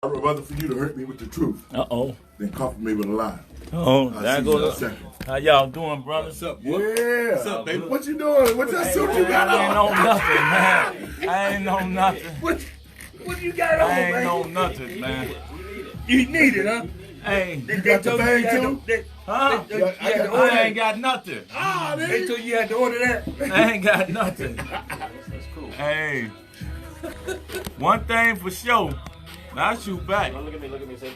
I'd rather for you to hurt me with the truth than comfort me with a lie. That goes. How y'all doing, brother? What's up, boy? Yeah. What's up, baby? What you doing? What that suit you got on? I ain't know nothing, man. I ain't know nothing. What you got on, I ain't baby? know nothing, man. You need it, huh? Hey, You got the thing too? huh? I ain't got nothing. Ah, they told you had to order that. I ain't got nothing. That's cool. Hey, one thing for sure. I shoot back. Look at me, say.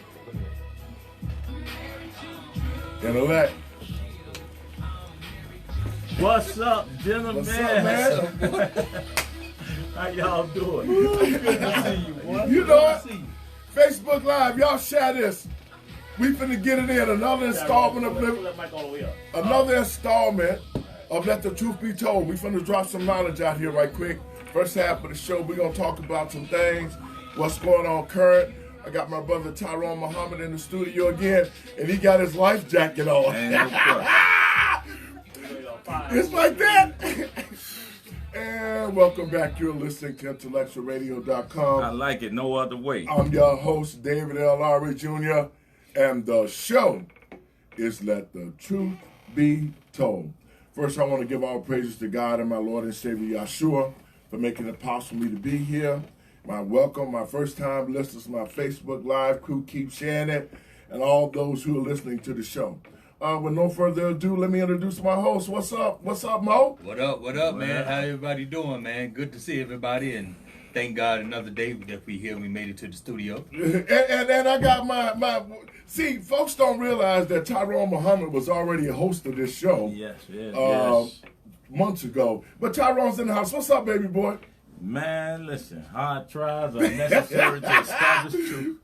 And elect. What's up, gentlemen? What's up, man? How y'all doing? Good to see you, boy. You know what? Facebook Live, y'all share this. We finna get it in another installment of Let the Truth Be Told. We finna drop some knowledge out here right quick. First half of the show, we're gonna talk about some things, what's going on current. I got my brother Tyrone Muhammad in the studio again, and he got his life jacket on. It's like that. And welcome back. You're listening to intellectualradio.com. I like it no other way. I'm your host, David L. Lowery Jr., and the show is Let the Truth Be Told. First, I want to give all praises to God and my Lord and Savior Yahshua for making it possible for me to be here. My welcome, my first-time listeners, my Facebook Live crew, keep sharing it, and all those who are listening to the show. With no further ado, let me introduce my host. What's up? What's up, Mo? What up, man? How everybody doing, man? Good to see everybody, and thank God another day that we here and we made it to the studio. And I got my see, folks don't realize that Tyrone Muhammad was already a host of this show. Yes. Months ago. But Tyrone's in the house. What's up, baby boy? Man, listen, hard trials are necessary to establish truth.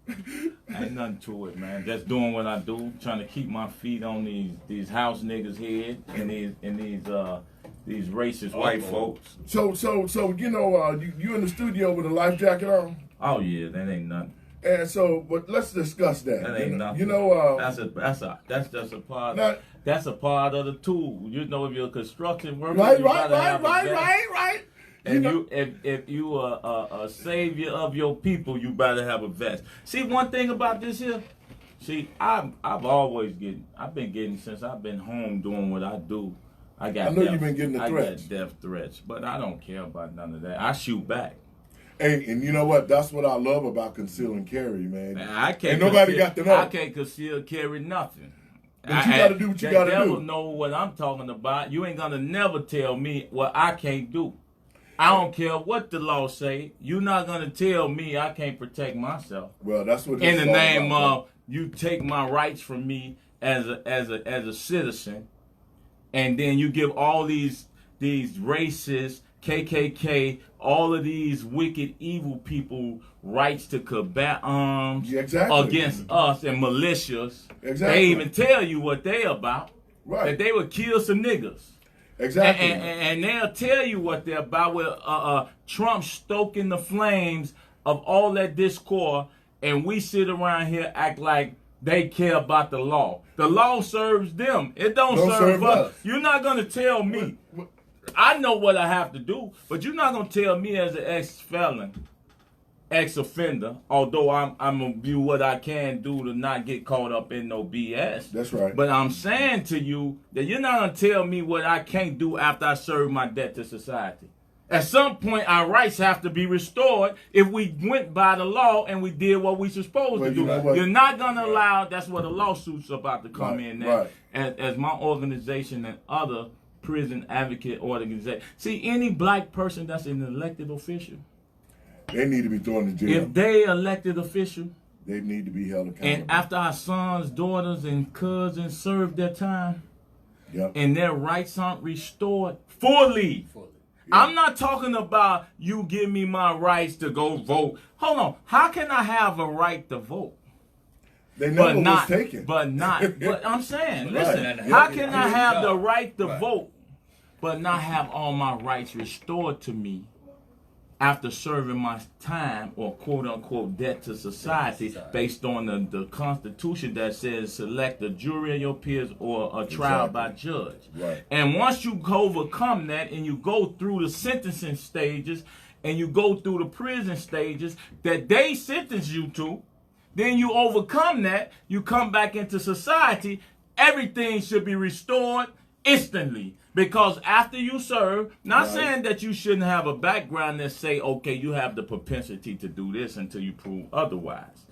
Ain't nothing to it, man. Just doing what I do, trying to keep my feet on these house niggas' head and these racist white folks. So you know, you in the studio with a life jacket on? Oh yeah, that ain't nothing. And so, but let's discuss that. That ain't nothing. You know, that's just a part. Now, that's a part of the tool. You know, if you're a construction worker, right. And if you are a savior of your people, you better have a vest. See, one thing about this here, I've been getting since I've been home doing what I do. I know you've been getting the threats. I got death threats, but I don't care about none of that. I shoot back. Hey, and you know what? That's what I love about conceal and carry, man. I can't. And nobody got to know. I can't conceal carry nothing. But you got to do what you got to do. The devil know what I'm talking about. You ain't gonna never tell me what I can't do. I don't care what the law say. You're not gonna tell me I can't protect myself. Well, that's what. In the name of you take my rights from me as a citizen, and then you give all these racists, KKK, all of these wicked, evil people rights to combat arms against us and militias. Exactly. They even tell you what they about. Right. That they would kill some niggas. Exactly. And they'll tell you what they're about with Trump stoking the flames of all that discord, and we sit around here act like they care about the law. The law serves them. It don't serve us. You're not going to tell me. I know what I have to do, but you're not going to tell me as an ex-felon, ex-offender, although I'm going to do what I can do to not get caught up in no BS. That's right. But I'm saying to you that you're not going to tell me what I can't do after I serve my debt to society. At some point, our rights have to be restored if we went by the law and we did what we supposed to do. You're not going to allow, that's where the lawsuit's about to come in now. Right. As my organization and other prison advocate organization. See, any black person that's an elected official, they need to be thrown in jail. If they elected official, they need to be held accountable. And after our sons, daughters, and cousins serve their time, and their rights aren't restored fully. Yeah. I'm not talking about you give me my rights to go vote. Hold on. How can I have a right to vote? They never was taken. But I'm saying, listen, how can I have the right to vote, but not have all my rights restored to me after serving my time or quote-unquote debt to society based on the Constitution that says select a jury of your peers or a trial by judge. Right. And once you overcome that and you go through the sentencing stages and you go through the prison stages that they sentence you to, Then you overcome that. You come back into society. Everything should be restored instantly. Because after you serve, not saying that you shouldn't have a background that say, okay, you have the propensity to do this until you prove otherwise.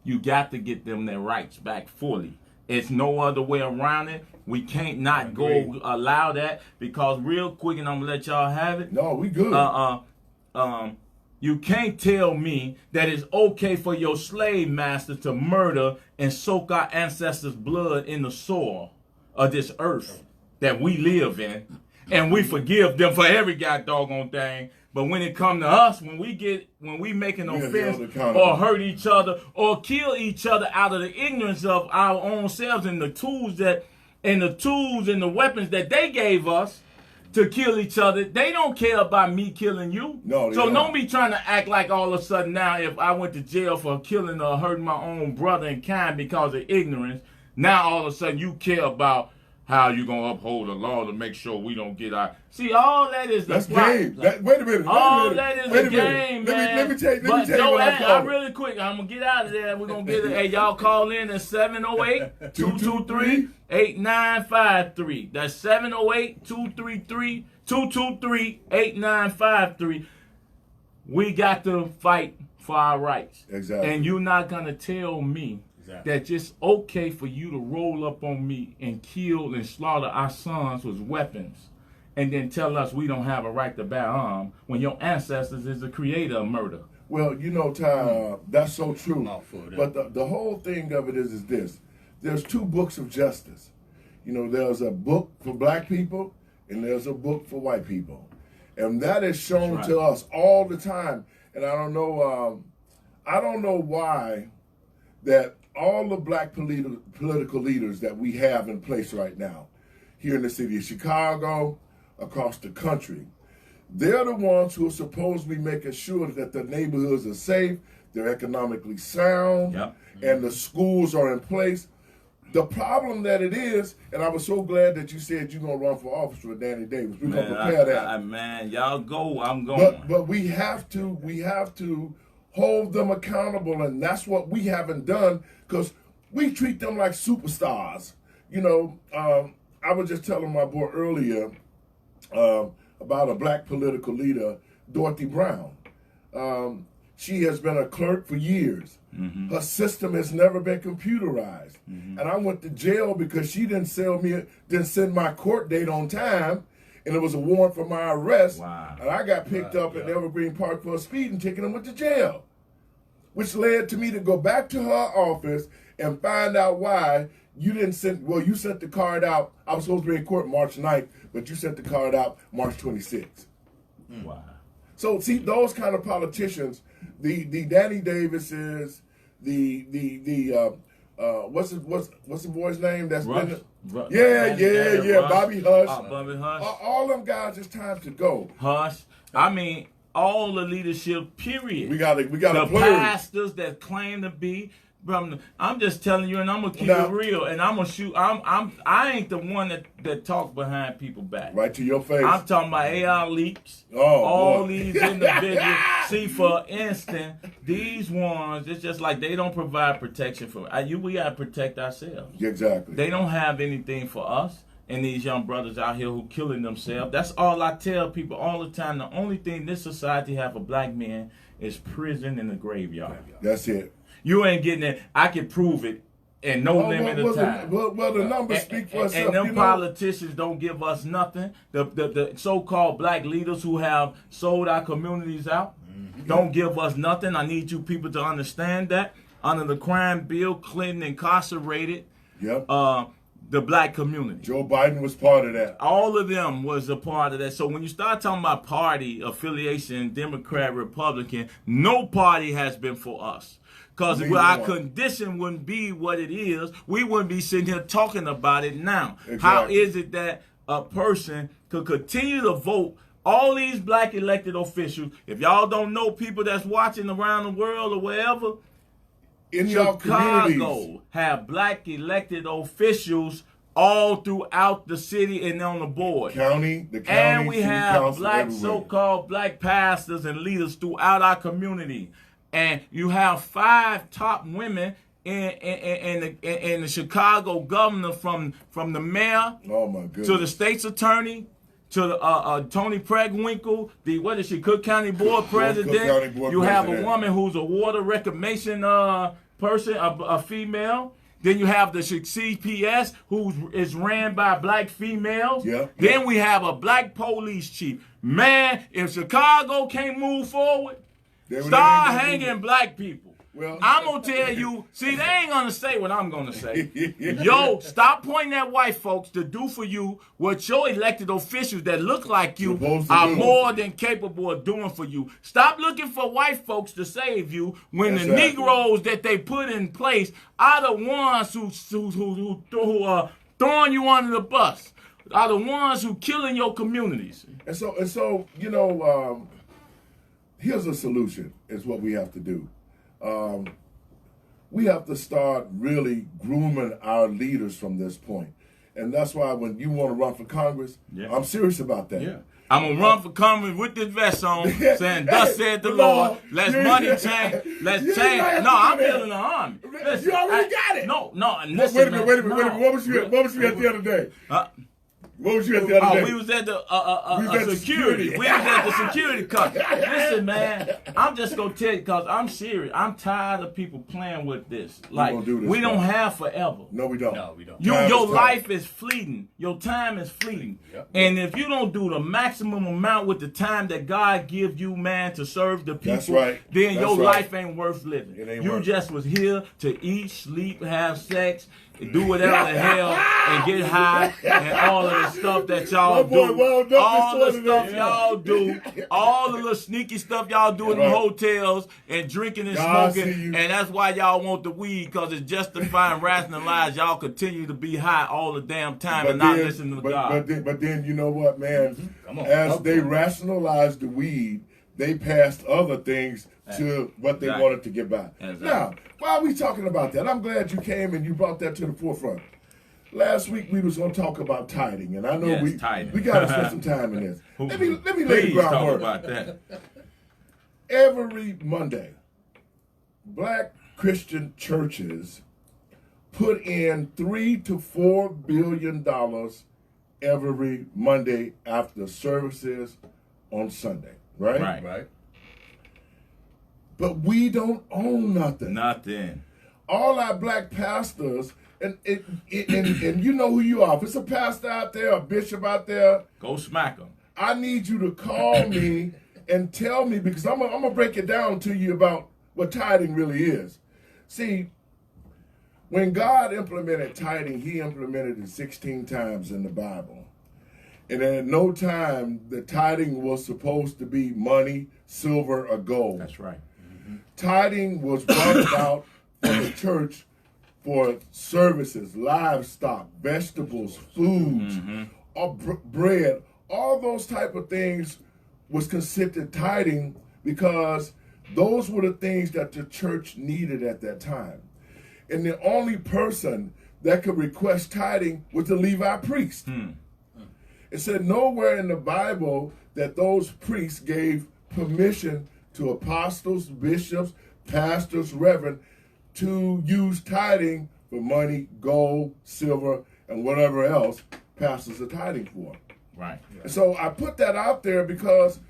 You got to get them their rights back fully. It's no other way around it. We can't not go allow that, because real quick, and I'm gonna let y'all have it. No, we good. You can't tell me that it's okay for your slave master to murder and soak our ancestors' blood in the soil of this earth that we live in, and we forgive them for every doggone thing. But when it come to us, when we make an offense or hurt each other or kill each other out of the ignorance of our own selves and the tools and the weapons that they gave us to kill each other, they don't care about me killing you. No, so don't be trying to act like all of a sudden now, if I went to jail for killing or hurting my own brother in kind because of ignorance, now all of a sudden you care about how you gonna uphold the law to make sure we don't get out. See, all that is the game. Wait a minute. That is the game, man. Let me tell you what I call it. Really quick, I'm gonna get out of there. We're gonna get it. Hey, y'all call in at 708-223-8953. That's 708-223-8953. We got to fight for our rights. Exactly. And you're not gonna tell me that it's okay for you to roll up on me and kill and slaughter our sons with weapons, and then tell us we don't have a right to bear arms when your ancestors is the creator of murder. Well, you know, Ty, that's so true. But the whole thing of it is this. There's two books of justice. You know, there's a book for black people and there's a book for white people. And that is shown to us all the time. And I don't know why that all the black political leaders that we have in place right now, here in the city of Chicago, across the country, they're the ones who are supposedly making sure that the neighborhoods are safe, they're economically sound, and the schools are in place. The problem that it is, and I was so glad that you said you're going to run for office with Danny Davis. We're going to prepare that. Man, y'all go, I'm going. But we have to hold them accountable, and that's what we haven't done, because we treat them like superstars. You know, I was just telling my boy earlier about a black political leader, Dorothy Brown. She has been a clerk for years. Her system has never been computerized. And I went to jail because she didn't send my court date on time, and it was a warrant for my arrest. And I got picked up at Evergreen Park for a speeding ticket and went to jail, which led to me to go back to her office and find out why you didn't send, well, you sent the card out. I was supposed to be in court March 9th, but you sent the card out March 26th. Wow. So see, those kind of politicians, the Danny Davises, what's the boy's name? That's Rush. Bobby Hush. Bobby Hush. All them guys, it's time to go. Hush. I mean, all the leadership, period. We got the pastors that claim to be. I'm just telling you, and I'm gonna keep it real, and I'm gonna shoot. I ain't the one that talks behind people back. Right to your face. I'm talking about AR leaks. These individuals. See, for instance, these ones, it's just like they don't provide protection for we gotta protect ourselves. Exactly. They don't have anything for us. And these young brothers out here who killing themselves. That's all I tell people all the time. The only thing this society have for black men is prison and the graveyard. That's it. You ain't getting it. I can prove it in no limit of time. The numbers speak for itself. And them politicians don't give us nothing. The so-called black leaders who have sold our communities out don't give us nothing. I need you people to understand that. Under the crime bill, Clinton incarcerated the black community. Joe Biden was part of that. All of them was a part of that. So when you start talking about party affiliation, Democrat, Republican, no party has been for us. Because our condition wouldn't be what it is, we wouldn't be sitting here talking about it now. Exactly. How is it that a person could continue to vote all these black elected officials? If y'all don't know people that's watching around the world or wherever, in Chicago have black elected officials all throughout the city and on the board. And we have black so-called black pastors and leaders throughout our community. and you have 5 top women in the Chicago governor, from the mayor Oh my goodness. to the state's attorney to the, Tony Preckwinkle, Cook County Board President. County Board You have a President. woman who's a water reclamation person, a female. Then you have the CPS, who is ran by black females. Yeah. Then we have a black police chief. Man, if Chicago can't move forward, start hanging black people. Well, I'm going to tell you, see, they ain't going to say what I'm going to say. Yo, stop pointing at white folks to do for you what your elected officials that look like you are more than capable of doing for you. Stop looking for white folks to save you when the Negroes that they put in place are the ones who throwing you under the bus, are the ones who killing your communities. And so, you know, here's a solution, is what we have to do. We have to start really grooming our leaders from this point. And that's why when you want to run for Congress, I'm serious about that. Yeah. I'm going to run for Congress with this vest on, saying, thus said the Lord, let's money change, let's change. No, I'm building an army. Listen, you already got it. No, listen, wait a minute. What was you at the other day? What was you at the other day? We was at the security. We was at the security company. Listen, man, I'm just going to tell you, because I'm serious. I'm tired of people playing with this. Like, we don't have forever. No, we don't. No, we don't. Your life is fleeting. Your time is fleeting. Yep. And if you don't do the maximum amount with the time that God gives you, man, to serve the people, then your life ain't worth living. You just was here to eat, sleep, have sex, do whatever the hell, and get high, and all of the stuff that y'all do. All the stuff y'all do. All the little sneaky stuff y'all do in the hotels, and drinking and smoking. And that's why y'all want the weed, because it's justifying, rationalized. Y'all continue to be high all the damn time and not listen to God. But then you know what, man? As they rationalized the weed, they passed other things to what they wanted to get by. Now, why are we talking about that? I'm glad you came and you brought that to the forefront. Last week we was going to talk about tithing, and I know we got to spend some time in this. Let me lay the groundwork. About that. Every Monday, black Christian churches put in $3 to $4 billion every Monday after services on Sunday, right? Right. But we don't own nothing. Nothing. All our black pastors, and you know who you are. If it's a pastor out there, a bishop out there, go smack them. I need you to call me and tell me, because I'm gonna break it down to you about what tithing really is. See, when God implemented tithing, he implemented it 16 times in the Bible. And at no time the tithing was supposed to be money, silver, or gold. That's right. Tithing was brought about for the church for services, livestock, vegetables, foods, bread, all those type of things was considered tithing, because those were the things that the church needed at that time. And the only person that could request tithing was the Levi priest. It said nowhere in the Bible that those priests gave permission to apostles, bishops, pastors, reverend, to use tithing for money, gold, silver, and whatever else pastors are tithing for. Right. And so I put that out there because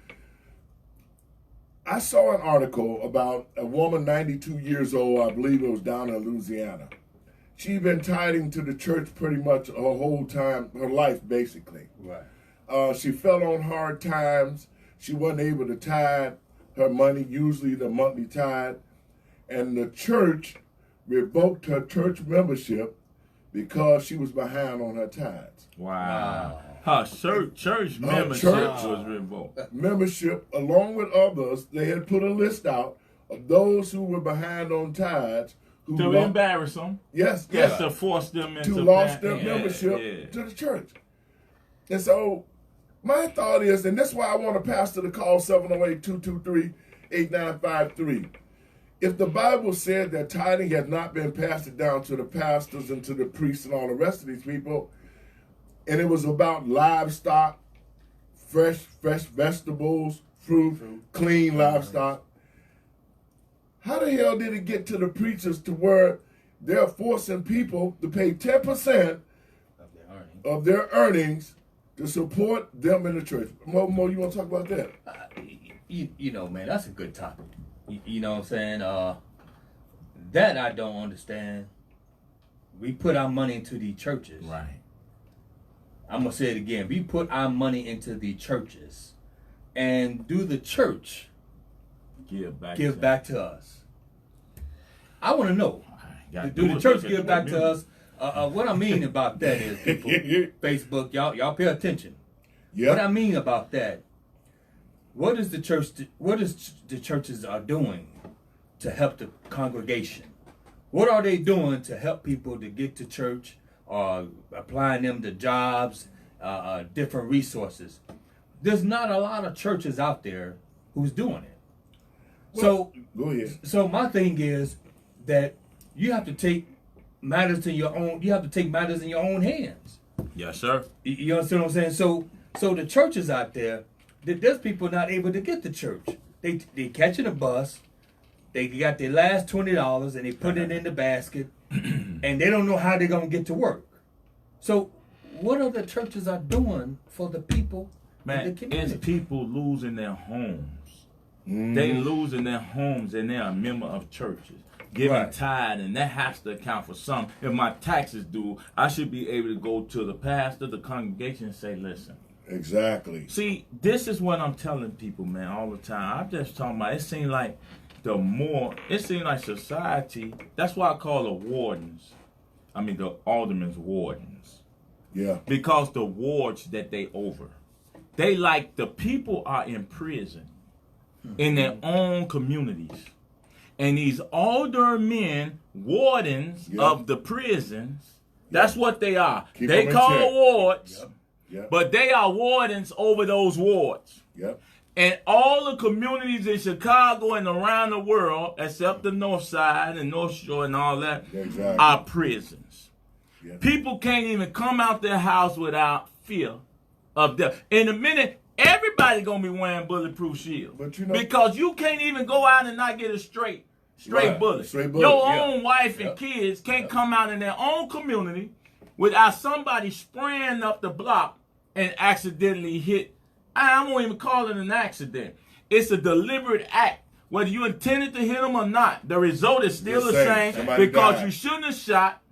I saw an article about a woman, 92 years old, I believe it was down in Louisiana. She'd been tithing to the church pretty much her whole time, her life basically. Right. She fell on hard times. She wasn't able to tithe her money, usually the monthly tithe, and the church revoked her church membership because she was behind on her tithes. Wow. Her church membership was revoked. Membership, along with others, they had put a list out of those who were behind on tithes. To embarrass them. Yes. To force them into lost their membership to the church. And so my thought is, and that's why I want a pastor to call 708-223-8953. If the Bible said that tithing had not been passed down to the pastors and to the priests and all the rest of these people, and it was about livestock, fresh vegetables, fruit, clean livestock, how the hell did it get to the preachers to where they're forcing people to pay 10% of their earnings to support them in the church? Mo, you want to talk about that? You know, man, that's a good topic. You know what I'm saying? That I don't understand. We put our money into the churches. Right. I'm going to say it again. We put our money into the churches. And do the church give back to us? I want to know. Do the church give back to us? What I mean about that is, people, Facebook, y'all pay attention. Yeah. What I mean about that, what is the churches are doing to help the congregation? What are they doing to help people to get to church, or applying them to jobs, different resources? There's not a lot of churches out there who's doing it. Well, go ahead. So my thing is that you have to take matters in your own. You have to take matters in your own hands. Yes, sir. You understand what I'm saying? So the churches out there, there's people not able to get to church. They catching a bus. They got their last $20 and they put it in the basket, and they don't know how they're gonna get to work. So, what are the churches are doing for the people in the community? It's people losing their homes. Mm-hmm. They losing their homes, and they're a member of churches. Giving tithe, and that has to account for some. If my taxes due, I should be able to go to the pastor, the congregation, and say, listen. Exactly. See, this is what I'm telling people, man, all the time. I'm just talking about, it seems like society, that's why I call the aldermen's wardens. Yeah. Because the wards that they over. They like the people are in prison in their own communities. And these older men, wardens of the prisons, that's what they are. They call wards, but they are wardens over those wards. Yep. And all the communities in Chicago and around the world, except the North Side and North Shore and all that, are prisons. Yep. People can't even come out their house without fear of death. In a minute, everybody gonna be wearing bulletproof shields. But you know, because you can't even go out and not get a straight bullet. Straight bullet. Your own wife and kids can't come out in their own community without somebody spraying up the block and accidentally hit. I won't even call it an accident. It's a deliberate act. Whether you intended to hit them or not, the result is still the same because you shouldn't have shot,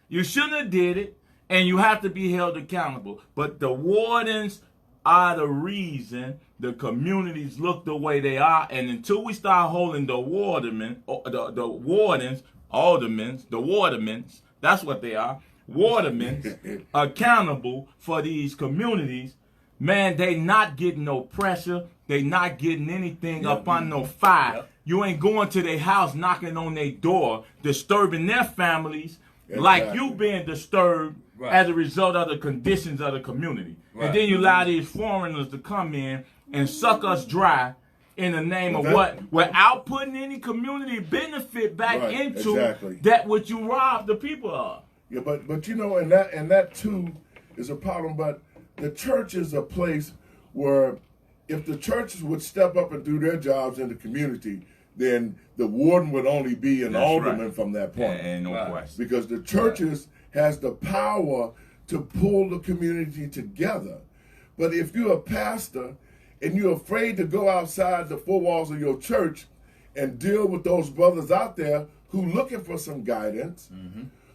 you shouldn't have did it, and you have to be held accountable. But the wardens are the reason the communities look the way they are, and until we start holding the watermen, the wardens, aldermen, the watermen, that's what they are, watermen, accountable for these communities, man, they not getting no pressure. They not getting anything up on no fire. Yep. You ain't going to their house, knocking on their door, disturbing their families like you being disturbed as a result of the conditions of the community. And then you allow these foreigners to come in and suck us dry in the name of what? Without putting any community benefit back into that which you robbed the people of. Yeah, but you know, and that too is a problem. But the church is a place where if the churches would step up and do their jobs in the community, then the warden would only be an alderman from that point. And no question. Because the churches has the power to pull the community together. But if you're a pastor and you're afraid to go outside the four walls of your church and deal with those brothers out there who looking for some guidance,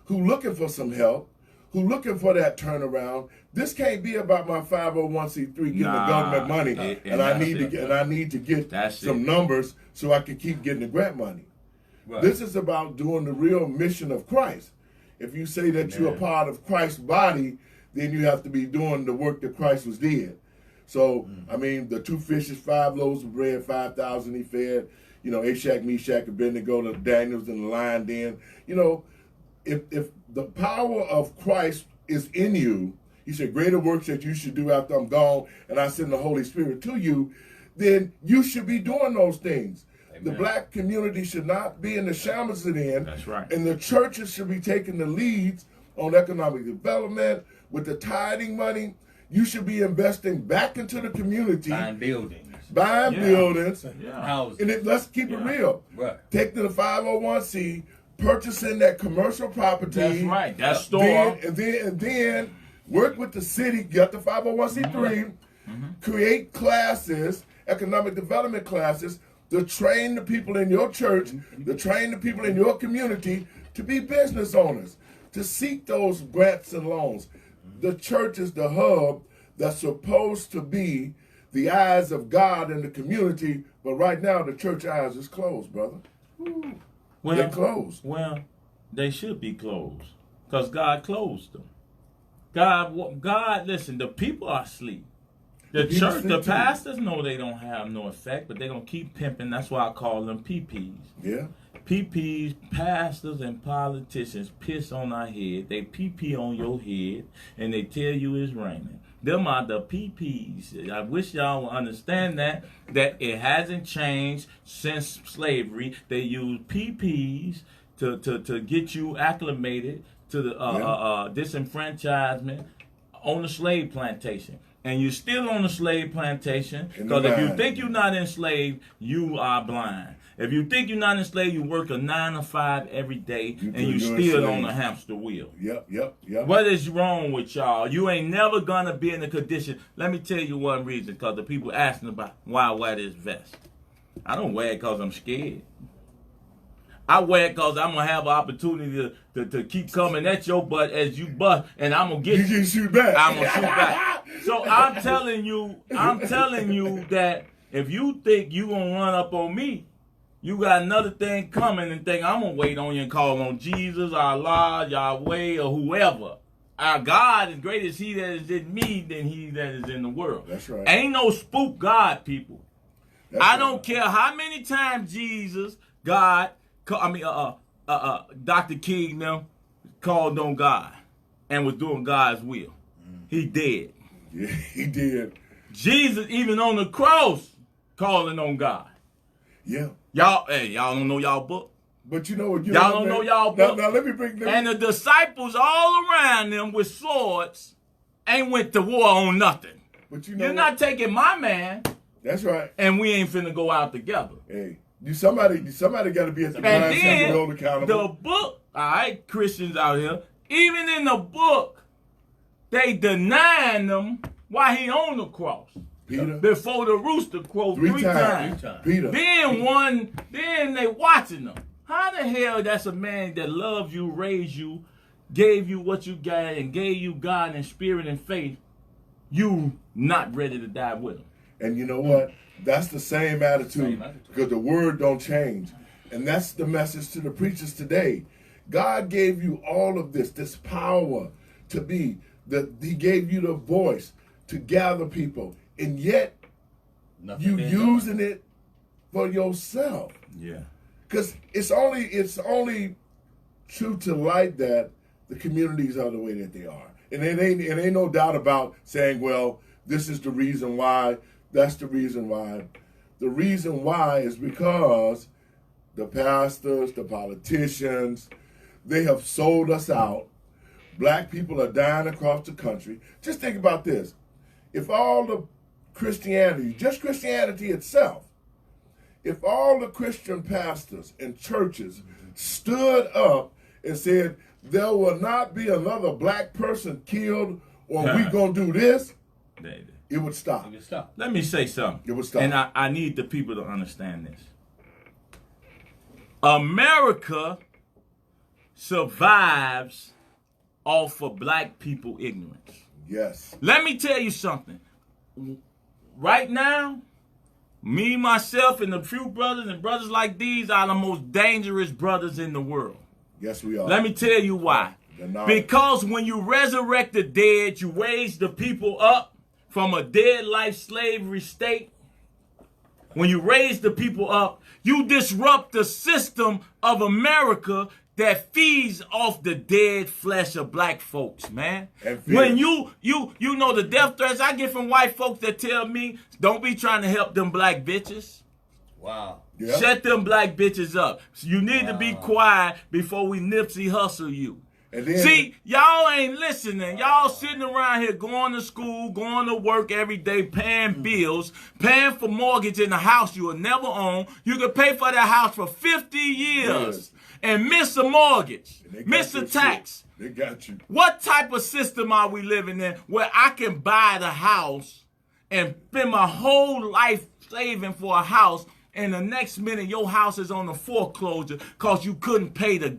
who looking for some help, who looking for that turnaround, this can't be about my 501c3 getting the government money, and I need to get some numbers so I can keep getting the grant money. This is about doing the real mission of Christ. If you say that you're a part of Christ's body, then you have to be doing the work that Christ was did. So, I mean, the 2 fishes, 5 loaves of bread, 5,000 he fed, you know, Ashak, Meshach, Abednego, the Daniels in the lion den. You know, if the power of Christ is in you, he said, greater works that you should do after I'm gone, and I send the Holy Spirit to you, then you should be doing those things. Amen. The black community should not be in the shambles it in. That's right. And the churches should be taking the leads on economic development with the tithing money. you should be investing back into the community, Buying buildings. buildings, Houses. and let's keep it real. Right. Take to the 501c, purchasing that commercial property. That's right. That store. And then work with the city, get the 501c3, create classes, economic development classes, to train the people in your church, to train the people in your community to be business owners, to seek those grants and loans. The church is the hub that's supposed to be the eyes of God in the community, but right now the church eyes is closed, brother. Well, They're closed. Well, they should be closed because God closed them. God, listen, the people are asleep. The church, the pastors know they don't have no effect, but they're going to keep pimping. That's why I call them PPs. Yeah. PPs, pastors and politicians piss on our head. They PP on your head, and they tell you it's raining. Them are the PPs. I wish y'all would understand that it hasn't changed since slavery. They use PPs to get you acclimated to the disenfranchisement on the slave plantation. And you're still on the slave plantation because if you think you're not enslaved, you are blind. If you think you're not enslaved, you work a 9 to 5 every day, and you still on a hamster wheel. Yep. What is wrong with y'all? You ain't never gonna be in a condition. Let me tell you one reason, because the people asking about why I wear this vest. I don't wear it because I'm scared. I wear it because I'm going to have an opportunity to keep coming at your butt as you bust, and I'm going to get you. You shoot back. I'm going to shoot back. So I'm telling you that if you think you going to run up on me, you got another thing coming and think I'm going to wait on you and call on Jesus, Allah, Yahweh, or whoever. Our God is greater is he that is in me than he that is in the world. That's right. Ain't no spook God, people. I don't care how many times Jesus, God, Dr. King them called on God and was doing God's will. He did. Yeah, he did. Jesus, even on the cross, calling on God. Yeah. Y'all don't know y'all book. But you know what? Y'all don't know y'all book. Now let me bring them. And the disciples all around them with swords ain't went to war on nothing. But you know you're not taking my man. That's right. And we ain't finna go out together. Hey, somebody got to be at the and then hold accountable. The book, all right, Christians out here, even in the book, they denying them while he on the cross. Peter. Before the rooster crowed three times. Peter. Then they watching them. How the hell that's a man that loves you, raised you, gave you what you got, and gave you God and spirit and faith, you not ready to die with him? And you know what? That's the same attitude because the word don't change. And that's the message to the preachers today. God gave you all of this power to be, he gave you the voice to gather people. And yet, you using it for yourself. Yeah. Because it's only true to light that the communities are the way that they are. And it ain't no doubt about saying, well, this is the reason why. That's the reason why. The reason why is because the pastors, the politicians, they have sold us out. Black people are dying across the country. Just think about this. If all the Christianity, just Christianity itself, if all the Christian pastors and churches stood up and said, there will not be another black person killed or we gonna do this, it would stop. Let me say something. It would stop. And I need the people to understand this. America survives off of black people ignorance. Yes. Let me tell you something. Right now, me, myself, and a few brothers and brothers like these are the most dangerous brothers in the world. Yes, we are. Let me tell you why. Because when you resurrect the dead, you raise the people up from a dead life slavery state. When you raise the people up, you disrupt the system of America that feeds off the dead flesh of black folks, man. When you know the death threats I get from white folks that tell me, don't be trying to help them black bitches. Wow. Yep. Shut them black bitches up. You need to be quiet before we Nipsey Hussle you. And then, See, y'all ain't listening. Y'all sitting around here going to school, going to work every day, paying bills, paying for mortgage in a house you will never own. You can pay for that house for 50 years and miss a mortgage, miss a tax. They got you. What type of system are we living in where I can buy the house and spend my whole life saving for a house, and the next minute your house is on the foreclosure because you couldn't pay the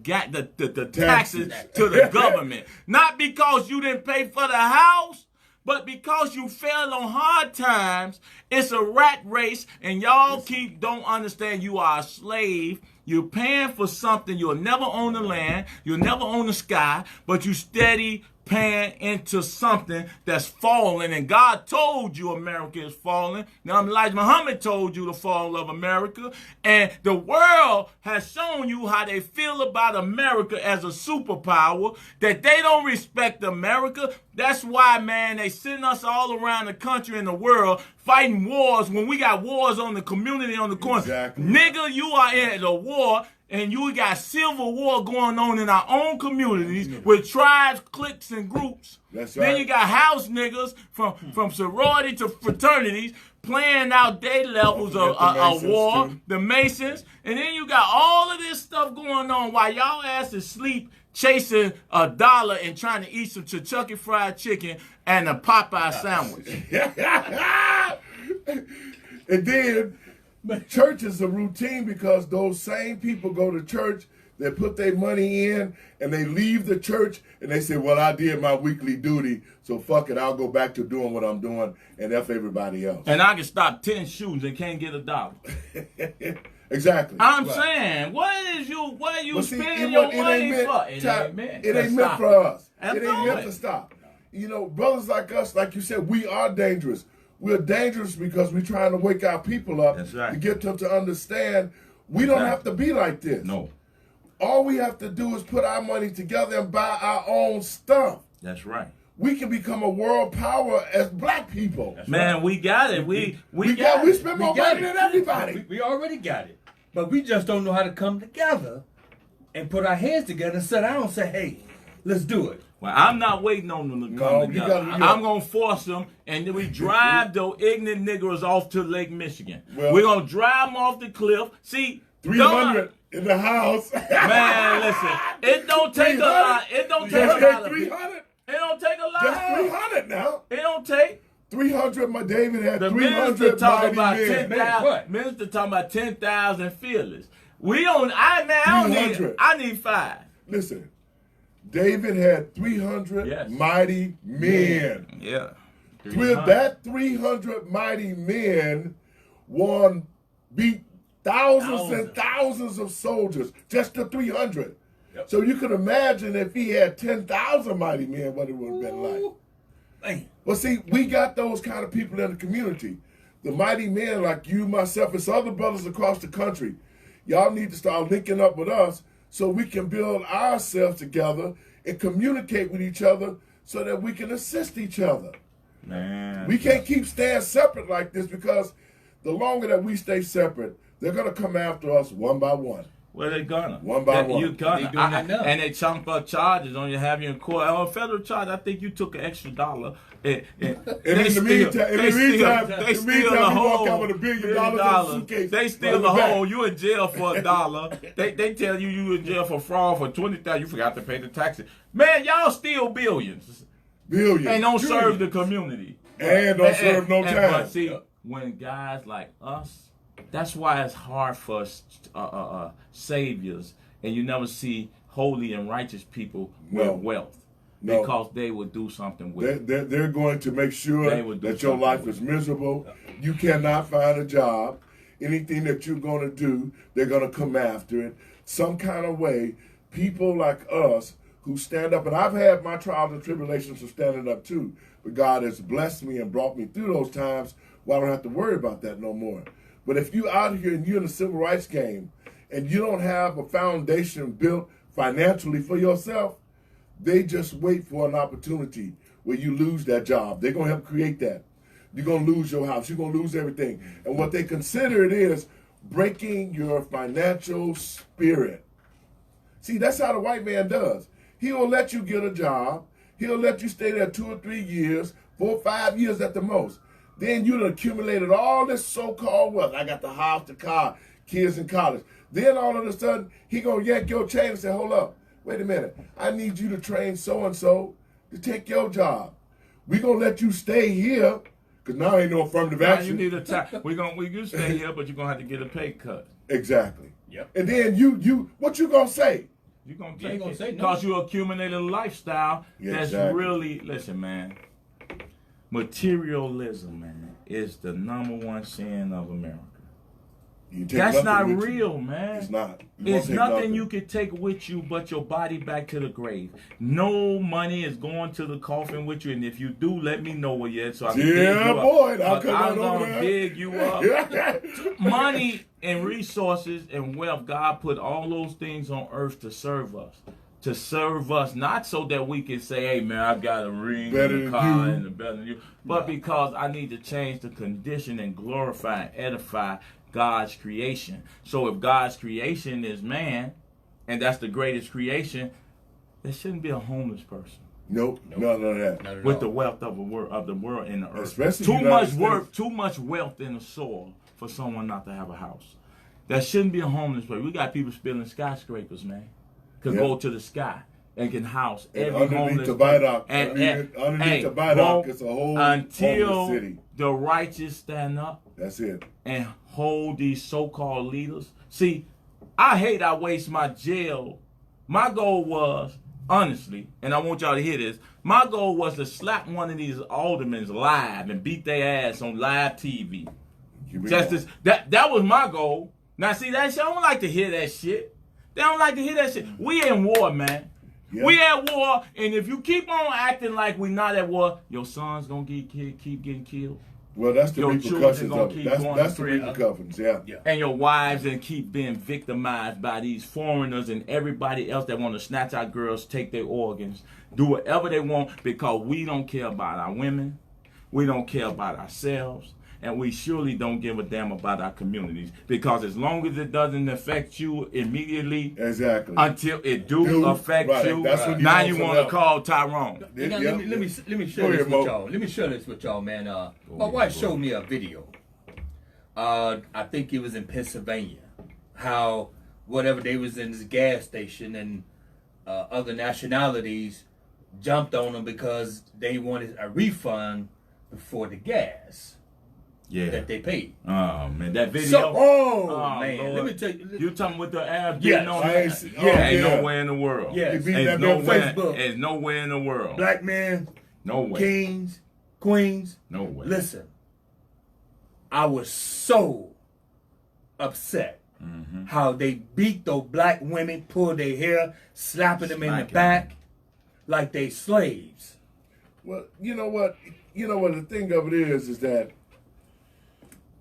taxes to the government? Not because you didn't pay for the house, but because you fell on hard times. It's a rat race, and y'all don't understand you are a slave. You're paying for something. You'll never own the land. You'll never own the sky, but you steady paying into something that's falling. And God told you America is falling. Now, Elijah Muhammad told you the fall of America. And the world has shown you how they feel about America as a superpower, that they don't respect America. That's why, man, they send us all around the country and the world fighting wars when we got wars on the community on the corner. Exactly. Nigga, you are in a war, and you got civil war going on in our own communities with tribes, cliques, and groups. That's right. Then you got house niggas from sorority to fraternities playing out their levels of war, too. the Masons. And then you got all of this stuff going on while y'all asses sleep chasing $1 and trying to eat some Kentucky Fried Chicken and a Popeye sandwich. And then church is a routine because those same people go to church, they put their money in, and they leave the church, and they say, well, I did my weekly duty, so fuck it, I'll go back to doing what I'm doing and F everybody else. And I can stop 10 shootings and can't get $1. Exactly. I'm Right. saying, what you But see, spending your money for? It ain't meant for us. It ain't meant to stop. You know, brothers like us, like you said, we are dangerous. We're dangerous because we're trying to wake our people up. That's right. To get them to understand we don't have to be like this. No. All we have to do is put our money together and buy our own stuff. That's right. We can become a world power as black people. That's man, right. We got it. We spend more money than everybody. We already got it. But we just don't know how to come together and put our heads together and sit down and say, hey, let's do it. Well, I'm not waiting on them to come together. I'm going to force them, and then we drive those ignorant niggers off to Lake Michigan. Well, we're going to drive them off the cliff. See, 300 in the house. Man, listen, it don't take a lot. It don't take a lot of 300? It don't take a lot. Just 300 now. It don't take. 300, my David had the 300 talking about men. 10,000. Minister talking about 10,000 feelers. We don't. I need 5. Listen, David had 300 mighty men. Yeah. With that 300 mighty men beat thousands and thousands of soldiers. Just the 300. Yep. So you could imagine if he had 10,000 mighty men, what it would have been like. Man. Well, see, we got those kind of people in the community. The mighty men like you, myself, and some other brothers across the country. Y'all need to start linking up with us so we can build ourselves together and communicate with each other so that we can assist each other. Man. We can't keep staying separate like this because the longer that we stay separate, they're going to come after us one by one. Well, they're gonna. One by one. You're gonna. And they chunk up charges on you, have you in court. On a federal charge, I think you took an extra $1. And in the meantime, they steal the whole walk out with $1 billion in a suitcase. They steal the whole. You in jail for $1. They tell you in jail for fraud for $20,000. You forgot to pay the taxes. Man, y'all steal billions. Billions. And don't serve the community. And don't serve no time. But see, when guys like us. That's why it's hard for saviors, and you never see holy and righteous people with wealth because they will do something with it. They're going to make sure that your life is miserable. You cannot find a job. Anything that you're going to do, they're going to come after it. Some kind of way, people like us who stand up, and I've had my trials and tribulations of standing up too, but God has blessed me and brought me through those times where I don't have to worry about that no more. But if you're out here and you're in the civil rights game and you don't have a foundation built financially for yourself, they just wait for an opportunity where you lose that job. They're going to help create that. You're going to lose your house. You're going to lose everything. And what they consider it is breaking your financial spirit. See, that's how the white man does. He will let you get a job. He'll let you stay there 2 or 3 years, 4 or 5 years at the most. Then you've accumulated all this so-called wealth. I got the house, the car, kids in college. Then all of a sudden, he gonna yank your chain and say, hold up, wait a minute. I need you to train so-and-so to take your job. We gonna let you stay here, because now ain't no affirmative Now action. you need a time. We can stay here, but you're gonna have to get a pay cut. Exactly. Yep. And then you what you gonna say? You're gonna You ain't take gonna it say no. because you accumulated a lifestyle Yeah, that's exactly. really, listen, man. Materialism, man, is the #1 sin of America. You take That's nothing not with you. real, man. It's not. You won't It's take nothing you can take with you but your body back to the grave. No money is going to the coffin with you, and if you do, let me know where you're at so I can dig you Yeah, up. boy, I'll come I'm on over gonna there. dig you up. Money and resources and wealth, God put all those things on earth to serve us. To serve us, not so that we can say, hey man, I got a ring Better and a than car you. and a better than you, but because I need to change the condition and glorify and edify God's creation. So if God's creation is man, and that's the greatest creation, there shouldn't be a homeless person Nope. None of that. Not at with all. the wealth of the world in the earth. Especially Too United much States. work, too much wealth in the soil for someone not to have a house. There shouldn't be a homeless person. We got people building skyscrapers, man. Could Yep. go to the sky and can house And every underneath homeless the person. viaduct, underneath the viaduct, it's a whole until homeless city. the righteous stand up That's it. and hold these so-called leaders. See, I hate I waste my jail. My goal was, honestly, and I want y'all to hear this, my goal was to slap one of these aldermen live and beat their ass on live TV. Keep it Just going. as, that was my goal. Now see that shit, I don't like to hear that shit. They don't like to hear that shit. We in war, man. Yeah. We at war, and if you keep on acting like we not at war, your son's gonna keep getting killed. Well, that's the Your repercussions children gonna of it. keep That's going the to prison. repercussions. Yeah. Yeah. And your wives and keep being victimized by these foreigners and everybody else that want to snatch our girls, take their organs, do whatever they want because we don't care about our women, we don't care about ourselves, and we surely don't give a damn about our communities because as long as it doesn't affect you immediately, Exactly. until it do affect right. you, That's when you now want you some want to help. call Tyrone. You know, Yeah. let me share Go this ahead, Mo. with y'all. Let me share this with y'all, man. My ahead, wife bro. showed me a video. I think it was in Pennsylvania. How whatever they was in this gas station and other nationalities jumped on them because they wanted a refund for the gas Yeah. that they paid. Oh man, that video. So, Oh, man, Lord. let me tell you. You talking with the Arabs Yes. getting on I that? ain't see- Ain't yeah. nowhere in the world. Yes. They beat There's that man nowhere, Facebook. there's nowhere in the world. Black men, No way. kings, queens. No way. Listen, I was so upset how they beat those black women, pulled their hair, slapping them in the Smacking back like they slaves. Well, you know what? The thing of it is that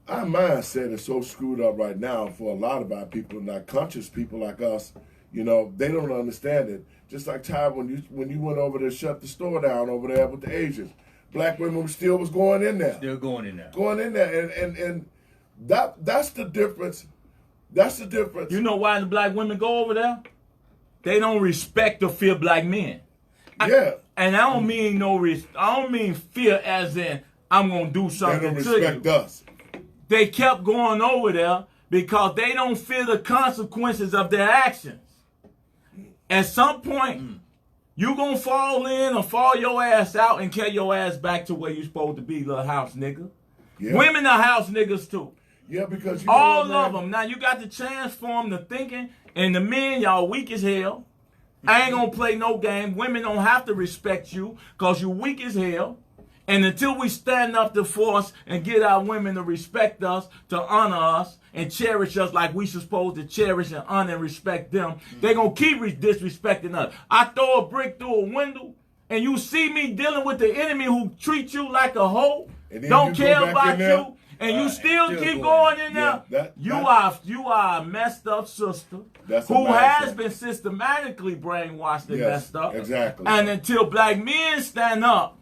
our mindset is so screwed up right now for a lot of our people, not conscious people like us. You know, they don't understand it. Just like Ty, when you went over to shut the store down over there with the Asians, black women still was going in there. They're going in there. Going in there, and that's the difference. That's the difference. You know why the black women go over there? They don't respect or fear black men. Yeah. And I don't mean I don't mean fear as in I'm gonna do They something don't to respect you. us. They kept going over there because they don't fear the consequences of their actions. At some point, you gonna fall in or fall your ass out and carry your ass back to where you supposed to be, little house nigga. Yeah. Women are house niggas too. Yeah, because you know All what, man? of them. Now you got to transform the thinking, and the men, y'all weak as hell. I ain't gonna play no game. Women don't have to respect you because you weak as hell. And until we stand up to force and get our women to respect us, to honor us, and cherish us like we supposed to cherish and honor and respect them, they gonna keep disrespecting us. I throw a brick through a window, and you see me dealing with the enemy who treats you like a hoe, And then don't you go care back about in there? you, and you still still keep going. going in Yeah, there. that- You are a messed up sister That's a who has mindset. been systematically brainwashed and Yes, messed up. exactly. And until black men stand up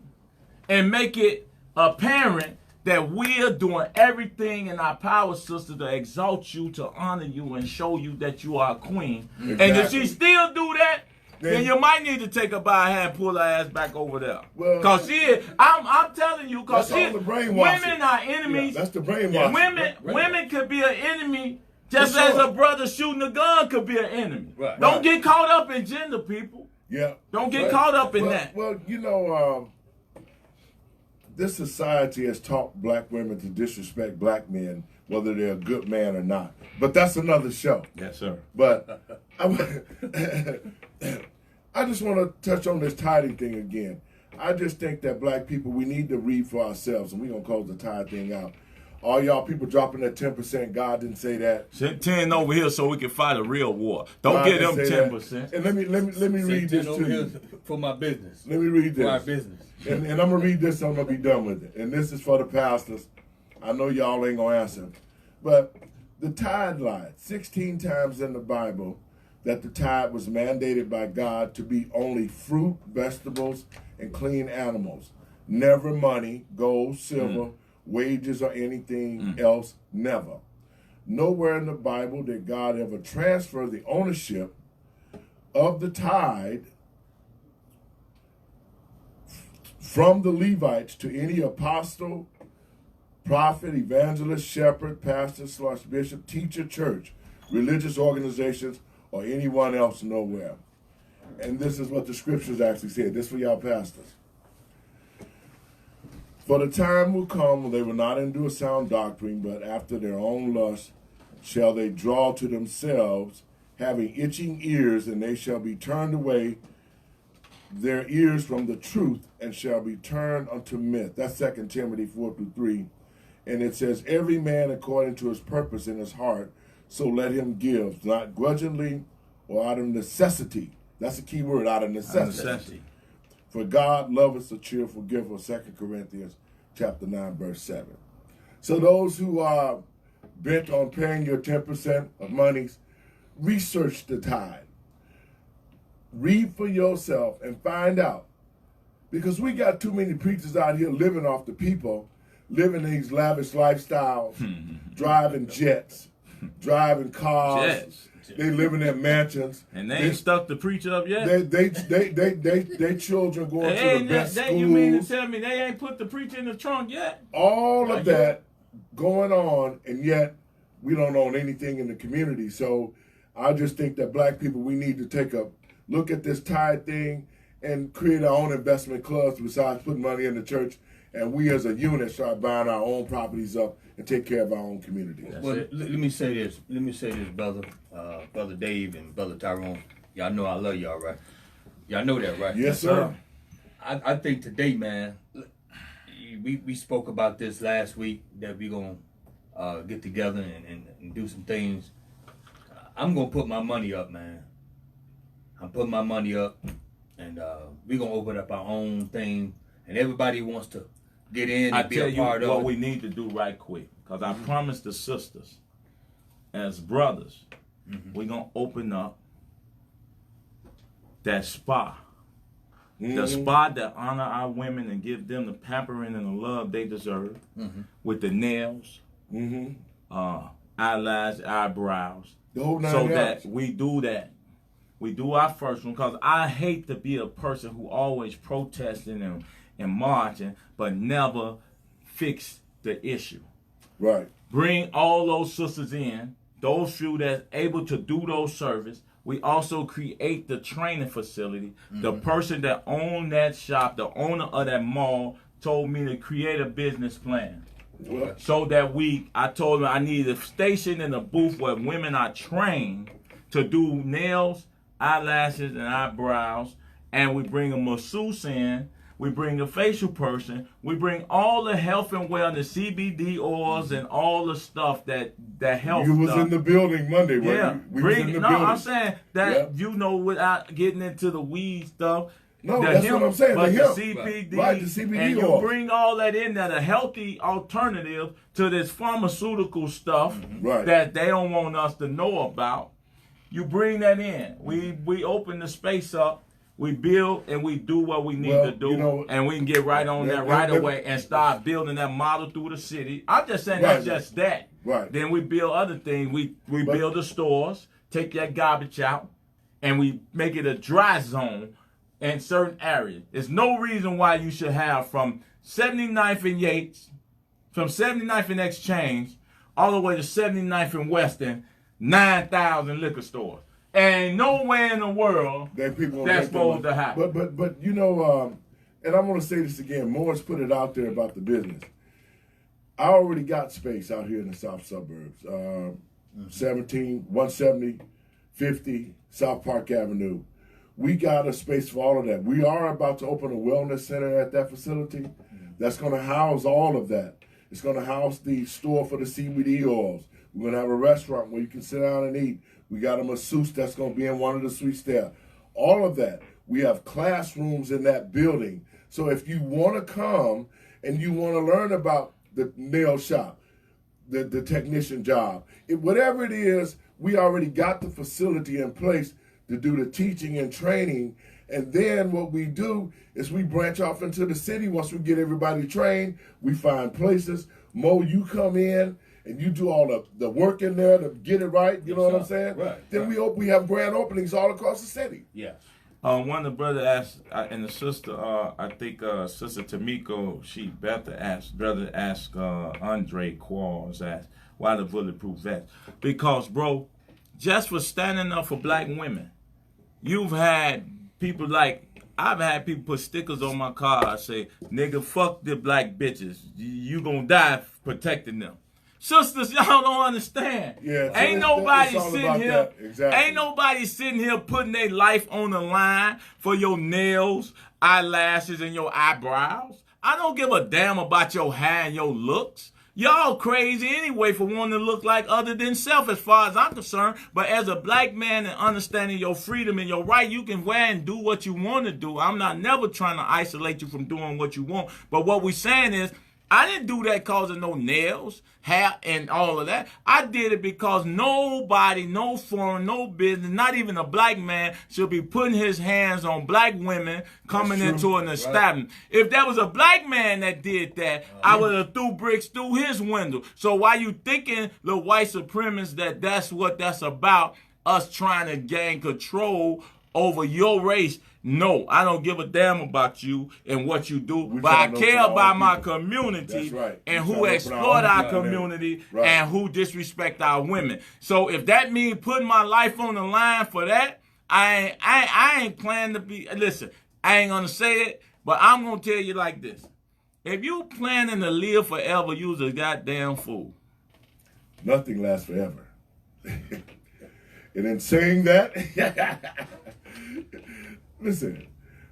and make it apparent that we are doing everything in our power, sister, to exalt you, to honor you, and show you that you are a queen. And if Exactly. she still do that, then you might need to take her by her hand and pull her ass back over there. Well, Cause I'm telling you, cause that's all the brainwashing. women are enemies. Yeah, that's the brainwashing. Women could be an enemy just as a brother shooting a gun could be an enemy. Right. Don't get caught up in gender, people. Yeah. Don't get caught up in that. Well, you know, this society has taught black women to disrespect black men, whether they're a good man or not. But that's another show. Yes, sir. But I just want to touch on this tithing thing again. I just think that black people, we need to read for ourselves, and we're going to close the tithe thing out. All y'all people dropping that 10%, God didn't say that. Send 10 over here so we can fight a real war. Don't God get them didn't 10%. say that. And let me read this to you. For my business. Let me read this. For our business. And I'm going to read this, and I'm going to be done with it. And this is for the pastors. I know y'all ain't going to answer. But the tithe line, 16 times in the Bible, that the tithe was mandated by God to be only fruit, vegetables, and clean animals. Never money, gold, silver, wages, or anything else. Never. Nowhere in the Bible did God ever transfer the ownership of the tithe from the Levites to any apostle, prophet, evangelist, shepherd, pastor, / bishop, teacher, church, religious organizations, or anyone else nowhere. And this is what the scriptures actually said. This for y'all pastors. For the time will come when they will not endure sound doctrine, but after their own lust shall they draw to themselves, having itching ears, and they shall be turned away their ears from the truth, and shall be turned unto myth. That's 2 Timothy 4-3. And it says, every man according to his purpose in his heart, so let him give, not grudgingly or out of necessity. That's a key word, out of necessity. For God loveth a cheerful giver, 2 Corinthians chapter 9, verse 7. So those who are bent on paying your 10% of monies, research the tithe. Read for yourself and find out. Because we got too many preachers out here living off the people, living these lavish lifestyles, driving jets, driving cars. Jets. They living in mansions. And they ain't stuck the preacher up yet? They children going to the best schools. You mean to tell me they ain't put the preacher in the trunk yet? All of that going on, and yet we don't own anything in the community. So I just think that black people, we need to take a look at this tithe thing and create our own investment clubs besides putting money in the church. And we as a unit start buying our own properties up and take care of our own community. Well, let me say this. Let me say this, brother. Brother Dave and Brother Tyrone. Y'all know I love y'all, right? Y'all know that, right? Yes, sir. I think today, man, we spoke about this last week, that we going to get together and do some things. I'm going to put my money up, man. I'm putting my money up, and we're going to open up our own thing, and everybody wants to get in and be a part of it. What we need to do right quick, because I promised the sisters, as brothers, we're going to open up that spa. The spa that honor our women and give them the pampering and the love they deserve, with the nails, eyelash, eyebrows, so that we do that. We do our first one, because I hate to be a person who always protesting and marching, but never fix the issue. Right. Bring all those sisters in, those few that's able to do those service. We also create the training facility. The person that owned that shop, the owner of that mall, told me to create a business plan. What? So that I told him I need a station in a booth where women are trained to do nails, eyelashes, and eyebrows, and we bring a masseuse in, we bring a facial person, we bring all the health and wellness, CBD oils, and all the stuff that health You was stuff. in the building Monday, Yeah, we was in the building. I'm saying that, without getting into the weed stuff. No, that's what I'm saying. But the CBD, right, the CBD and oil. you bring all that in there, a healthy alternative to this pharmaceutical stuff that they don't want us to know about. You bring that in. We open the space up. We build and we do what we need to do, and we can get right on that right away and start building that model through the city. I'm just saying that's just that. Right. Then we build other things. We build the stores, take that garbage out, and we make it a dry zone in certain areas. There's no reason why you should have from 79th and Yates, from 79th and Exchange, all the way to 79th and Western, 9,000 liquor stores. And nowhere in the world that people that's supposed to happen. But you know, and I'm going to say this again. Moore's put it out there about the business. I already got space out here in the south suburbs. 17, 170, 50, South Park Avenue. We got a space for all of that. We are about to open a wellness center at that facility that's going to house all of that. It's going to house the store for the CBD oils. We're going to have a restaurant where you can sit down and eat. We got a masseuse that's going to be in one of the suites there. All of that. We have classrooms in that building. So if you want to come and you want to learn about the nail shop, the technician job, whatever it is, we already got the facility in place to do the teaching and training. And then what we do is we branch off into the city. Once we get everybody trained, we find places. Mo, you come in and you do all the work in there to get it right. You know what I'm saying? Right. Then we have grand openings all across the city. Yes. One of the brother asked, and the sister, I think Sister Tamiko, brother asked Andre Quarles asked, why the bulletproof vest? Because, bro, just for standing up for black women, you've had people I've had people put stickers on my car say, nigga, fuck the black bitches. You gonna die protecting them. Sisters, y'all don't understand. Yeah, so ain't nobody it's all sitting about here. that. Exactly. Ain't nobody sitting here putting their life on the line for your nails, eyelashes, and your eyebrows. I don't give a damn about your hair and your looks. Y'all crazy anyway for wanting to look like other than self as far as I'm concerned. But as a black man and understanding your freedom and your right, you can wear and do what you want to do. I'm not never trying to isolate you from doing what you want. But what we're saying is, I didn't do that causing no nails, hair, and all of that. I did it because nobody, no foreign, no business, not even a black man should be putting his hands on black women coming into an establishment. Right. If there was a black man that did that, I would have threw bricks through his window. So why you thinking, the white supremacists, that's what that's about, us trying to gain control over your race? No, I don't give a damn about you and what you do, but I care about my community and who exploit our community and who disrespect our women. So if that means putting my life on the line for that, I ain't planning to be, listen, I ain't going to say it, but I'm going to tell you like this. If you planning to live forever, you's a goddamn fool. Nothing lasts forever. And in saying that, listen,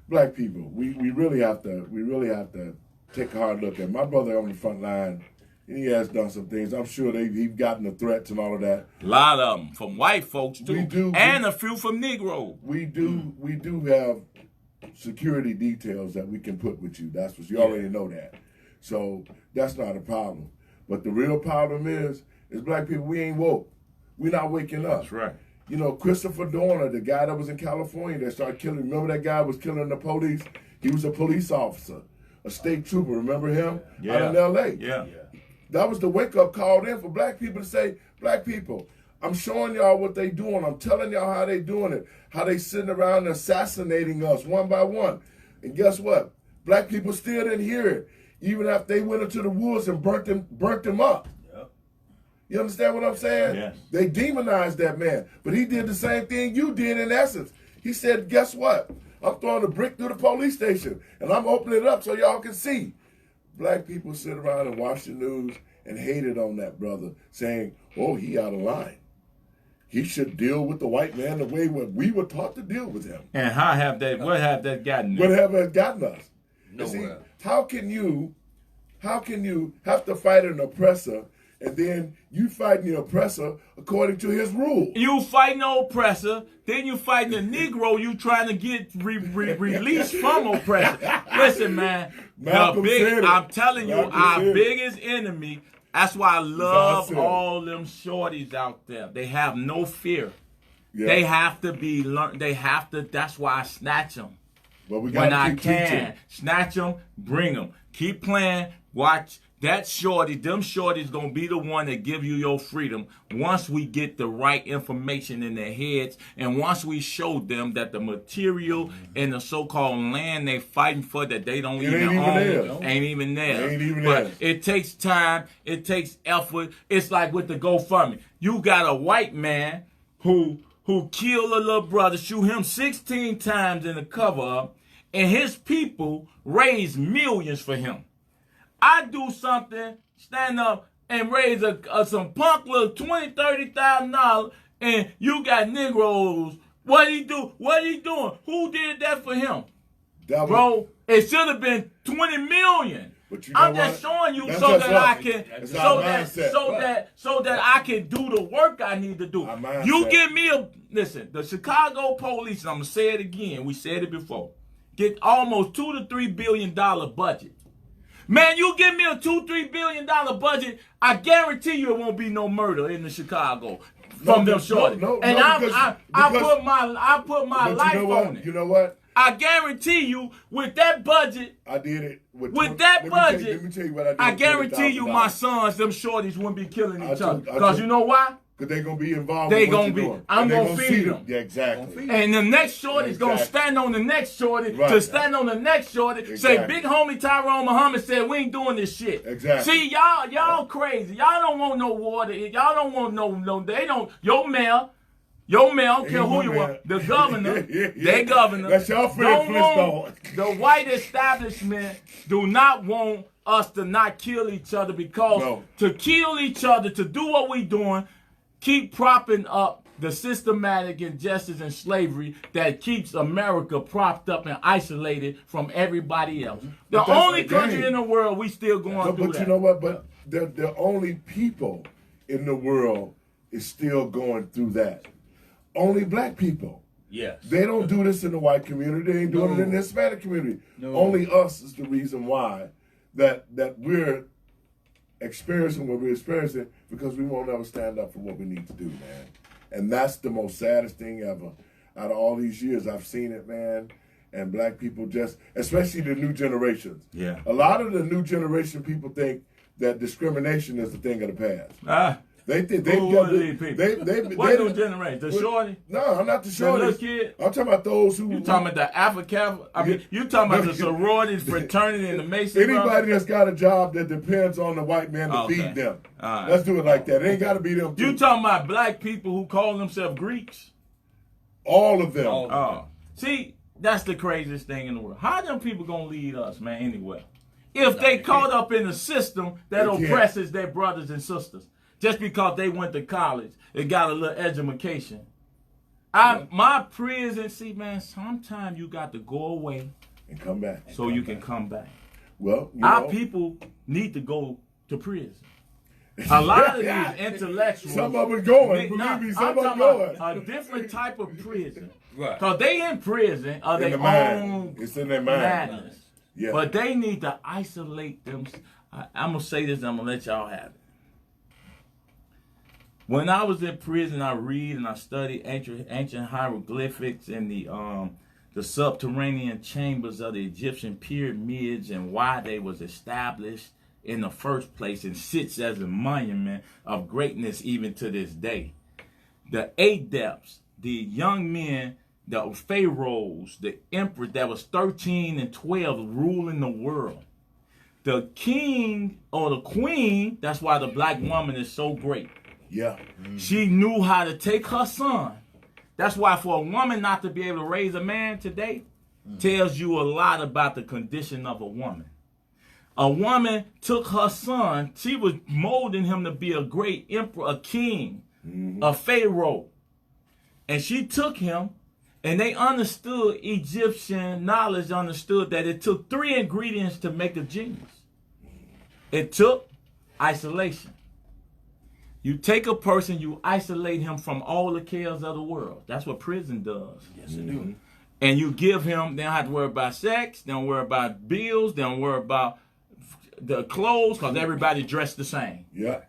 black people, we really have to take a hard look at my brother on the front line. And he has done some things. I'm sure he's gotten the threats and all of that. A lot of them from white folks too, and a few from Negro. We do have security details that we can put with you. That's what you already know that. So that's not a problem. But the real problem is black people, we ain't woke. We're not waking up. That's right. You know, Christopher Dorner, the guy that was in California that started killing, remember that guy was killing the police? He was a police officer, a state trooper, remember him? Yeah. Out in L.A. Yeah. That was the wake-up call then for black people to say, black people, I'm showing y'all what they doing. I'm telling y'all how they doing it, how they sitting around assassinating us one by one. And guess what? Black people still didn't hear it, even after they went into the woods and burnt them up. You understand what I'm saying? Yes. They demonized that man. But he did the same thing you did in essence. He said, guess what? I'm throwing a brick through the police station, and I'm opening it up so y'all can see. Black people sit around and watch the news and hated on that brother, saying, oh, he out of line. He should deal with the white man the way we were taught to deal with him. And what have that gotten you? What have it gotten us? Nowhere. See, how can you have to fight an oppressor and then you fighting the oppressor according to his rule? You fighting the oppressor, then you fighting the Negro you trying to get released from oppressor. Listen, man, I'm telling you, our biggest enemy, that's why I love all them shorties out there. They have no fear. Yeah. They have to be learned. That's why I snatch them. Well, when I can. Snatch them, bring them. Keep playing, watch. That shorty, them shorties gonna be the one that give you your freedom once we get the right information in their heads, and once we show them that the material and the so-called land they fighting for that they don't even own ain't even there. But it takes time, it takes effort. It's like with the GoFundMe. You got a white man who killed a little brother, shoot him 16 times in the cover-up, and his people raise millions for him. I do something, stand up and raise some punk little $20,000, $30,000, and you got Negroes. What he do? What he doing? Who did that for him? Bro, it should have been 20 million. But you know I'm just showing you so that I can so that I can do the work I need to do. You give me listen, the Chicago police, and I'm gonna say it again, we said it before, get almost $2 to $3 billion budget. Man, you give me a $2-3 billion budget, I guarantee you it won't be no murder in the Chicago from them shorties. I put my life on it. You know what? I guarantee you, with that budget, I did it with that budget. Let me tell you what I did. I guarantee you, my sons, them shorties wouldn't be killing each other. Because you know why? Because they're going to be involved they with what gonna be. doing. I'm going to feed them. Yeah, exactly. And the next shorty's going to stand on the next shorty to stand on the next shorty. Say, big homie Tyrone Muhammad said, we ain't doing this shit. Exactly. See, y'all crazy. Y'all don't want no water. Y'all don't want no, they don't, your mayor, don't care who you are. The governor, their governor. That's y'all friend Flintstone. The white establishment do not want us to not kill each other because to kill each other, to do what we doing, keep propping up the systematic injustice and slavery that keeps America propped up and isolated from everybody else. The only country in the world we still going through that. But you know what? But the only people in the world is still going through that. Only black people. Yes. They don't do this in the white community. They ain't doing it in the Hispanic community. No. Only us is the reason why that we're experiencing what we're experiencing, because we won't ever stand up for what we need to do, man. And that's the most saddest thing ever. Out of all these years, I've seen it, man. And black people just, especially the new generations. Yeah. A lot of the new generation people think that discrimination is the thing of the past. What new generation? The shorty? No, I'm not the shorty. The little kid? I'm talking about those who... You talking about the African... I mean, you talking about the sororities, fraternity, and the Mason Anybody that's got a job that depends on the white man to feed them. Right. Let's do it like that. It ain't got to be them too. You talking about black people who call themselves Greeks? All of them. See, that's the craziest thing in the world. How them people gonna lead us, man, anyway? If they caught up in a system that oppresses their brothers and sisters. Just because they went to college, they got a little education. My prison, see, man, sometimes you got to go away and come back. So you can come back. Well, our people need to go to prison. A lot of these intellectuals. Some of them going. Believe me, some of them going. A different type of prison. Right. Because they in prison of their own it's in their mind. Madness. Yeah. But they need to isolate them. I'm going to say this and I'm going to let y'all have it. When I was in prison, I read and I studied ancient hieroglyphics and the subterranean chambers of the Egyptian pyramids and why they was established in the first place and sits as a monument of greatness even to this day. The adepts, the young men, the pharaohs, the emperors that was 13 and 12 ruling the world. The king or the queen, that's why the black woman is so great. Yeah. She knew how to take her son. That's why for a woman not to be able to raise a man today tells you a lot about the condition of a woman. A woman took her son. She was molding him to be a great emperor, a king, a pharaoh. And she took him, and they understood Egyptian knowledge, understood that it took 3 ingredients to make a genius. It took isolation. You take a person, you isolate him from all the cares of the world. That's what prison does. Yes, it do. And you give him, they don't have to worry about sex, they don't worry about bills, they don't worry about the clothes, because everybody dressed the same. Yeah.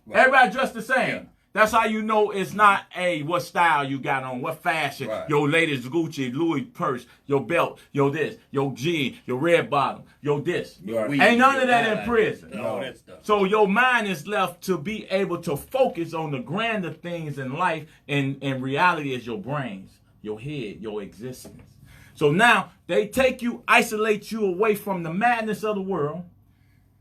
Right. Everybody dressed the same. That's how you know it's not what style you got on, what fashion, Right. your latest Gucci, Louis purse, your belt, your this, your jean, your red bottom, your this. Right. Ain't none of that in prison. All that stuff. So your mind is left to be able to focus on the grander things in life, and reality is your brains, your head, your existence. So now they take you, isolate you away from the madness of the world.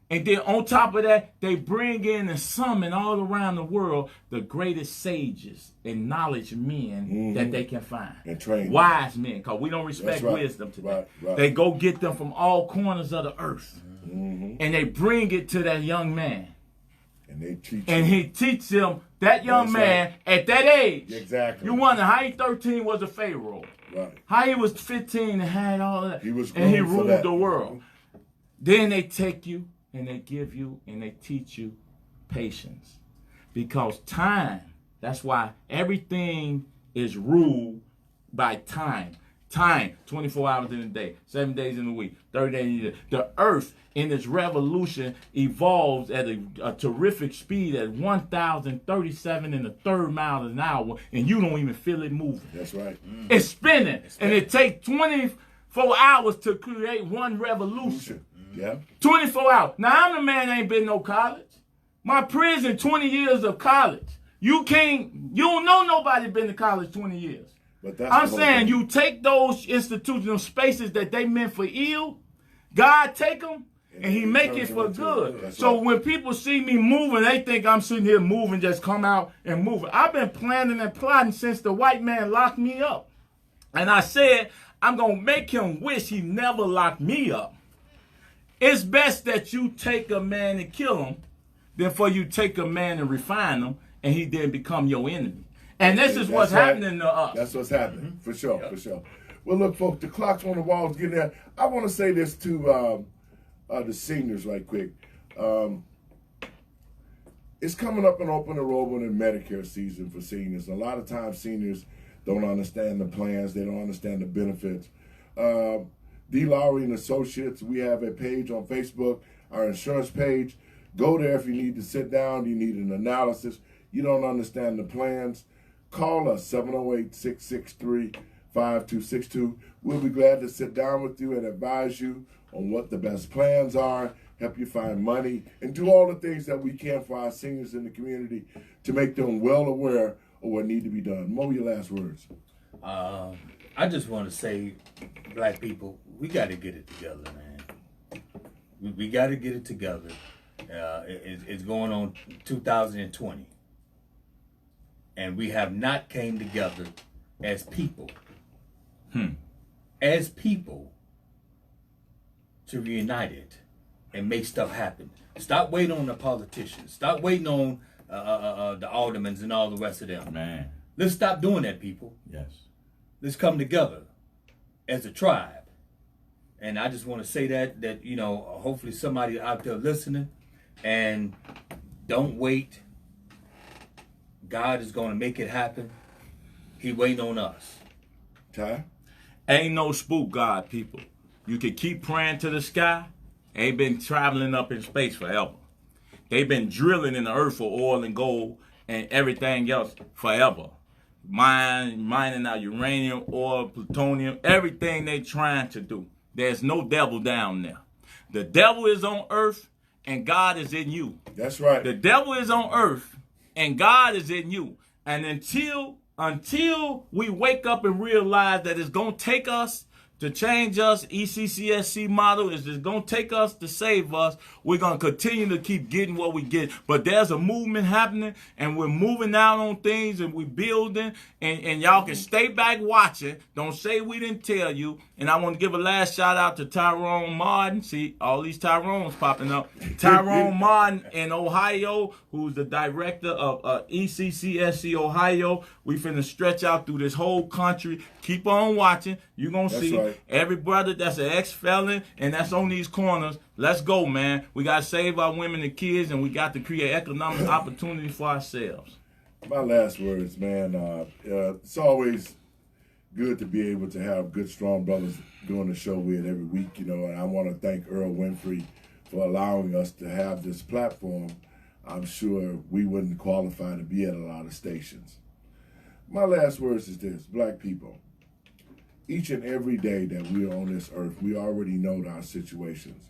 And then on top of that, they bring in and summon all around the world the greatest sages and knowledge men that they can find. And train wise men, because we don't respect wisdom today. Right. They go get them from all corners of the earth. And they bring it to that young man. And they teach And he teaches him, that young man, at that age. Exactly. You wonder how he 13 was a Pharaoh. Right. How he was 15 and had all of that. He was and he groomed for ruled that. the world. Then they take you and they give you and they teach you patience. Because time, that's why everything is ruled by time. Time, 24 hours in a day, 7 days in a week, 30 days in a year. The earth in its revolution evolves at a terrific speed at 1,037 and a third miles an hour, and you don't even feel it moving. That's right. It's spinning, and it takes 24 hours to create one revolution. Yeah. 24 hours. Now, I'm the man that ain't been no college. My prison, 20 years of college. You don't know nobody been to college 20 years. But that's I'm saying you take those institutional spaces that they meant for ill, God take them, and he make it for good. So when people see me moving, they think I'm sitting here moving, just come out and moving. I've been planning and plotting since the white man locked me up. And I said, I'm going to make him wish he never locked me up. It's best that you take a man and kill him than for you take a man and refine him and he then become your enemy. And this is what's happening to us. That's what's happening, for sure, for sure. Well, look, folks, the clock's on the wall is getting there. I want to say this to the seniors right quick. It's coming up an open enrollment in Medicare season for seniors. A lot of times seniors don't understand the plans. They don't understand the benefits. D. Lowery and Associates, we have a page on Facebook, our insurance page. Go there if you need to sit down, you need an analysis, you don't understand the plans. Call us, 708-663-5262. We'll be glad to sit down with you and advise you on what the best plans are, help you find money, and do all the things that we can for our seniors in the community to make them well aware of what need to be done. Mo, your last words. I just want to say, black people, we got to get it together, man. We got to get it together. It's going on 2020. And we have not came together as people. As people to reunite it and make stuff happen. Stop waiting on the politicians. Stop waiting on the aldermen and all the rest of them. Man. Let's stop doing that, people. Yes. Let's come together as a tribe. And I just want to say that you know, hopefully somebody out there listening, and don't wait. God is going to make it happen. He waiting on us. Ty? Ain't no spook God, people. You can keep praying to the sky. Ain't been traveling up in space forever. They've been drilling in the earth for oil and gold and everything else forever. Mining out uranium, oil, plutonium, everything they trying to do. There's no devil down there. The devil is on earth and God is in you. That's right. The devil is on earth and God is in you. And until we wake up and realize that it's going to take us to change us, ECCSC model is just going to take us to save us. We're going to continue to keep getting what we get. But there's a movement happening, and we're moving out on things, and we're building, and y'all can stay back watching. Don't say we didn't tell you. And I want to give a last shout out to Tyrone Martin. See, all these Tyrones popping up. Tyrone Martin in Ohio, who's the director of ECCSC Ohio. We finna stretch out through this whole country. Keep on watching. You're going to see every brother that's an ex-felon and that's on these corners. Let's go, man. We got to save our women and kids, and we got to create economic opportunity for ourselves. My last words, man. It's always good to be able to have good, strong brothers doing the show with every week, you know, and I want to thank Earl Winfrey for allowing us to have this platform I'm sure we wouldn't qualify to be at a lot of stations. My last words is this: black people, each and every day that we are on this earth, we already know our situations.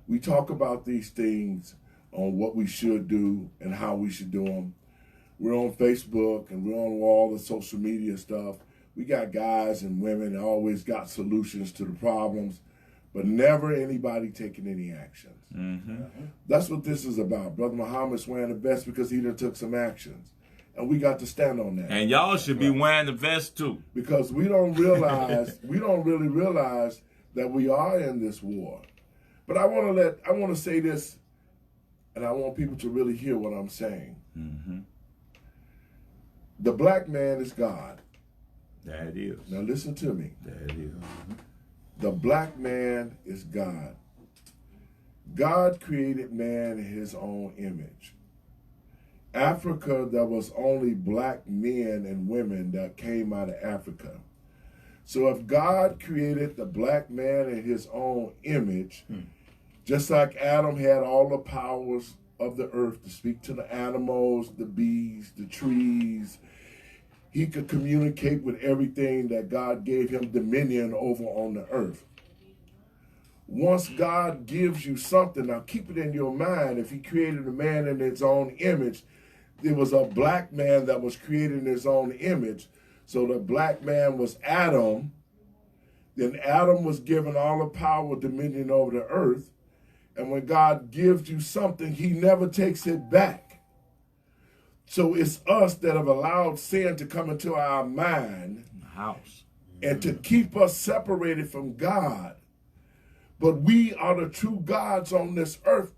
We talk about these things on what we should do and how we should do them. We're on Facebook and we're on all the social media stuff. We got guys and women that always got solutions to the problems, but never anybody taking any actions. That's what this is about. Brother Muhammad's wearing the vest because he done took some actions. And we got to stand on that. And y'all should be wearing the vest too. Because we don't realize, we don't really realize that we are in this war. But I want to say this, and I want people to really hear what I'm saying. The black man is God. That is. Now listen to me. That is. The black man is God. God created man in his own image. Africa, there was only black men and women that came out of Africa. So if God created the black man in his own image, just like Adam had all the powers of the earth to speak to the animals, the bees, the trees, he could communicate with everything that God gave him dominion over on the earth. Once God gives you something, now keep it in your mind, if he created a man in his own image, there was a black man that was created in his own image. So the black man was Adam. Then Adam was given all the power, dominion over the earth. And when God gives you something, he never takes it back. So it's us that have allowed sin to come into our mind and to keep us separated from God. But we are the true gods on this earth,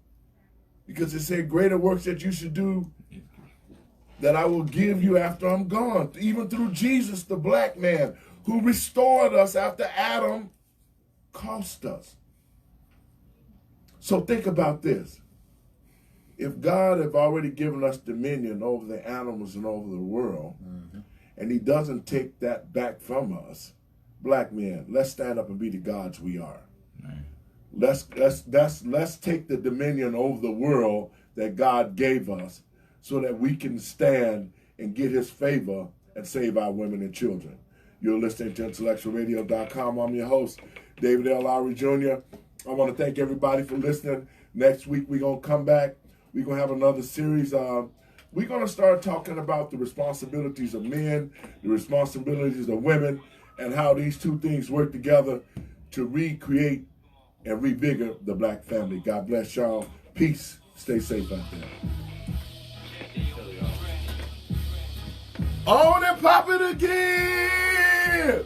because it said greater works that you should do that I will give you after I'm gone. Even through Jesus, the black man, who restored us after Adam cost us. So think about this. If God have already given us dominion over the animals and over the world, and he doesn't take that back from us, black men, let's stand up and be the gods we are. Let's take the dominion over the world that God gave us, so that we can stand and get his favor and save our women and children. You're listening to IntellectualRadio.com. I'm your host, David L. Lowery Jr. I want to thank everybody for listening. Next week, we're going to come back. We're going to have another series. We're going to start talking about the responsibilities of men, the responsibilities of women, and how these two things work together to recreate and revigor the black family. God bless y'all. Peace. Stay safe out there. On and pop it again!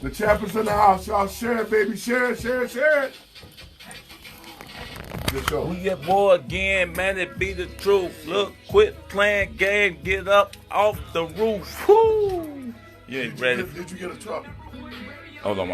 The champions in the house. Y'all share it, baby. Share it, share it, share it. Good show. We your boy again, man. It be the truth. Look, quit playing game. Get up off the roof. Woo! You ain't ready? Did you get a truck? Hold on.